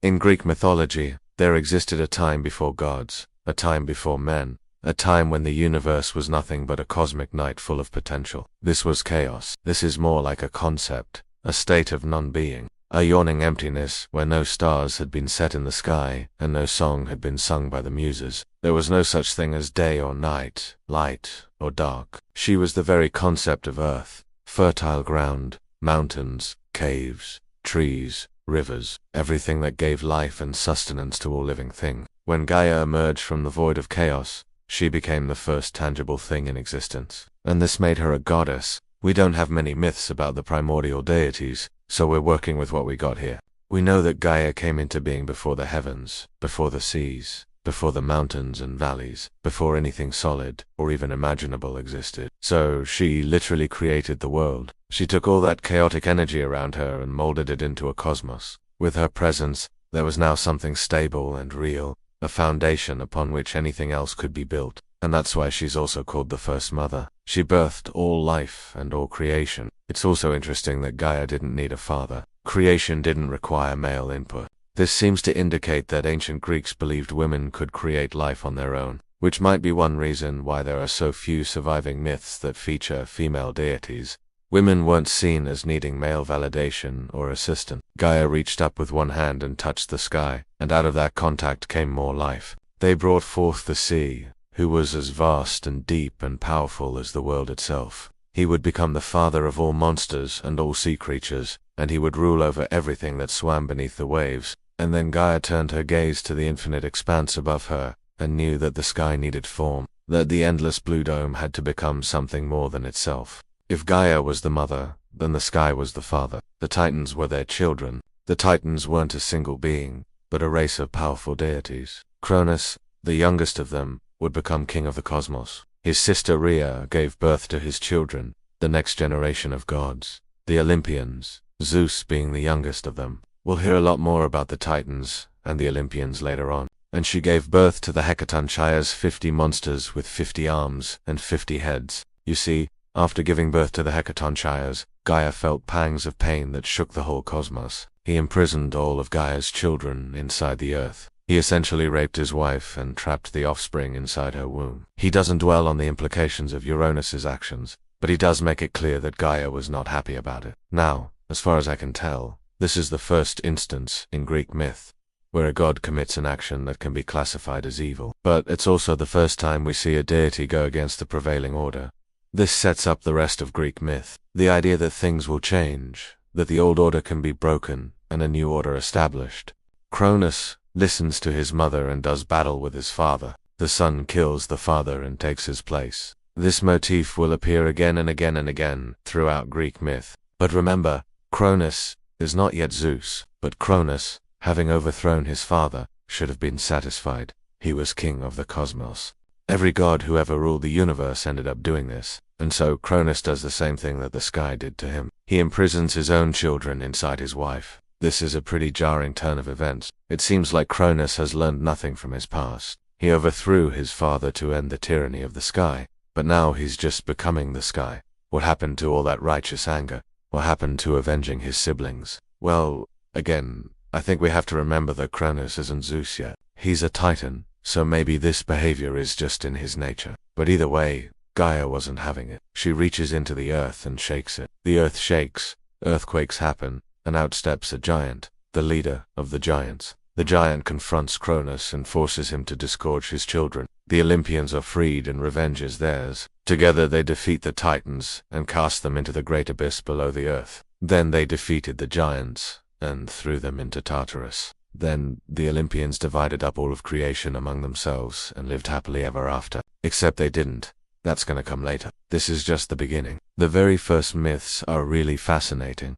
In Greek mythology, there existed a time before gods, a time before men, a time when the universe was nothing but a cosmic night full of potential. This was chaos. This is more like a concept, a state of non-being, a yawning emptiness where no stars had been set in the sky and no song had been sung by the muses. There was no such thing as day or night, light or dark. She was the very concept of earth, fertile ground, mountains, caves, trees, rivers, everything that gave life and sustenance to all living thing. When Gaia emerged from the void of chaos, she became the first tangible thing in existence. And this made her a goddess. We don't have many myths about the primordial deities, so we're working with what we got here. We know that Gaia came into being before the heavens, before the seas, before the mountains and valleys, before anything solid or even imaginable existed. So she literally created the world. She took all that chaotic energy around her and molded it into a cosmos. With her presence, there was now something stable and real, a foundation upon which anything else could be built. And that's why she's also called the First Mother. She birthed all life and all creation. It's also interesting that Gaia didn't need a father. Creation didn't require male input. This seems to indicate that ancient Greeks believed women could create life on their own, which might be one reason why there are so few surviving myths that feature female deities. Women weren't seen as needing male validation or assistance. Gaia reached up with one hand and touched the sky, and out of that contact came more life. They brought forth the sea, who was as vast and deep and powerful as the world itself. He would become the father of all monsters and all sea creatures, and he would rule over everything that swam beneath the waves. And then Gaia turned her gaze to the infinite expanse above her, and knew that the sky needed form, that the endless blue dome had to become something more than itself. If Gaia was the mother, then the sky was the father. The Titans were their children. The Titans weren't a single being, but a race of powerful deities. Cronus, the youngest of them, would become king of the cosmos. His sister Rhea gave birth to his children, the next generation of gods, the Olympians, Zeus being the youngest of them. We'll hear a lot more about the Titans and the Olympians later on. And she gave birth to the Hekatonchires, 50 monsters with 50 arms and 50 heads. You see, after giving birth to the Hekatonchires, Gaia felt pangs of pain that shook the whole cosmos. He imprisoned all of Gaia's children inside the earth. He essentially raped his wife and trapped the offspring inside her womb. He doesn't dwell on the implications of Uranus's actions, but he does make it clear that Gaia was not happy about it. Now, as far as I can tell, this is the first instance in Greek myth where a god commits an action that can be classified as evil. But it's also the first time we see a deity go against the prevailing order. This sets up the rest of Greek myth. The idea that things will change, that the old order can be broken and a new order established. Cronus listens to his mother and does battle with his father. The son kills the father and takes his place. This motif will appear again and again and again throughout Greek myth. But remember, Cronus is not yet Zeus, but Cronus, having overthrown his father, should have been satisfied. He was king of the cosmos. Every god who ever ruled the universe ended up doing this, and so Cronus does the same thing that the sky did to him. He imprisons his own children inside his wife. This is a pretty jarring turn of events. It seems like Cronus has learned nothing from his past. He overthrew his father to end the tyranny of the sky, but now he's just becoming the sky. What happened to all that righteous anger? What happened to avenging his siblings? Well, again, I think we have to remember that Cronus isn't Zeus yet. He's a Titan, so maybe this behavior is just in his nature. But either way, Gaia wasn't having it. She reaches into the earth and shakes it. The earth shakes, earthquakes happen, and out steps a giant, the leader of the giants. The giant confronts Cronus and forces him to disgorge his children. The Olympians are freed and revenge is theirs. Together they defeat the Titans and cast them into the great abyss below the earth. Then they defeated the giants and threw them into Tartarus. Then the Olympians divided up all of creation among themselves and lived happily ever after. Except they didn't. That's gonna come later. This is just the beginning. The very first myths are really fascinating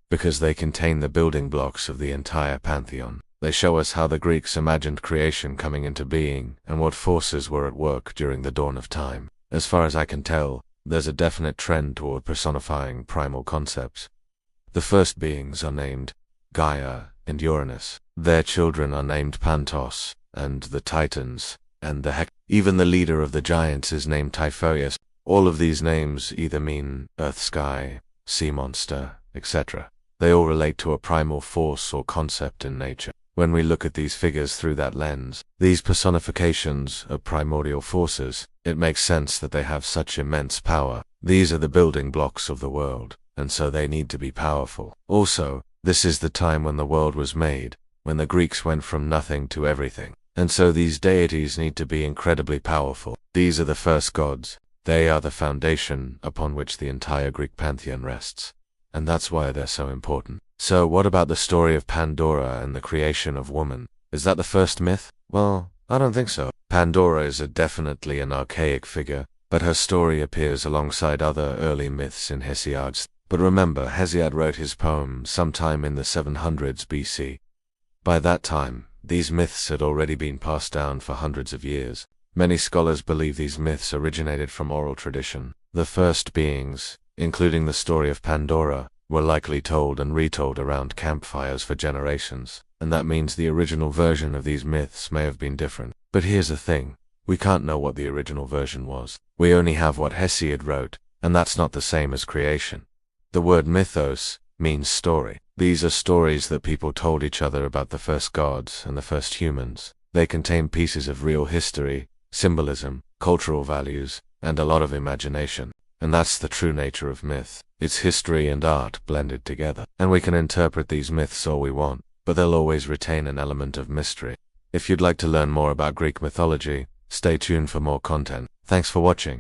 because they contain the building blocks of the entire pantheon. They show us how the Greeks imagined creation coming into being and what forces were at work during the dawn of time. As far as I can tell, there's a definite trend toward personifying primal concepts. The first beings are named Gaia and Uranus. Their children are named Pantos and the Titans and the Even the leader of the giants is named Typhoeus. All of these names either mean earth sky, sea monster, etc. They all relate to a primal force or concept in nature. When we look at these figures through that lens, these personifications of primordial forces, it makes sense that they have such immense power. These are the building blocks of the world, and so they need to be powerful. Also, this is the time when the world was made, when the Greeks went from nothing to everything. And so these deities need to be incredibly powerful. These are the first gods. They are the foundation upon which the entire Greek pantheon rests. And that's why they're so important. So what about the story of Pandora and the creation of woman? Is that the first myth? Well, I don't think so. Pandora is definitely an archaic figure, but her story appears alongside other early myths in Hesiod's. But remember, Hesiod wrote his poem sometime in the 700s BC. By that time, these myths had already been passed down for hundreds of years. Many scholars believe these myths originated from oral tradition. The first beings, including the story of Pandora, were likely told and retold around campfires for generations, and that means the original version of these myths may have been different. But here's the thing, we can't know what the original version was. We only have what Hesiod wrote, and that's not the same as creation. The word mythos means story. These are stories that people told each other about the first gods and the first humans. They contain pieces of real history, symbolism, cultural values, and a lot of imagination. And that's the true nature of myth. It's history and art blended together. And we can interpret these myths all we want, but they'll always retain an element of mystery. If you'd like to learn more about Greek mythology, stay tuned for more content. Thanks for watching.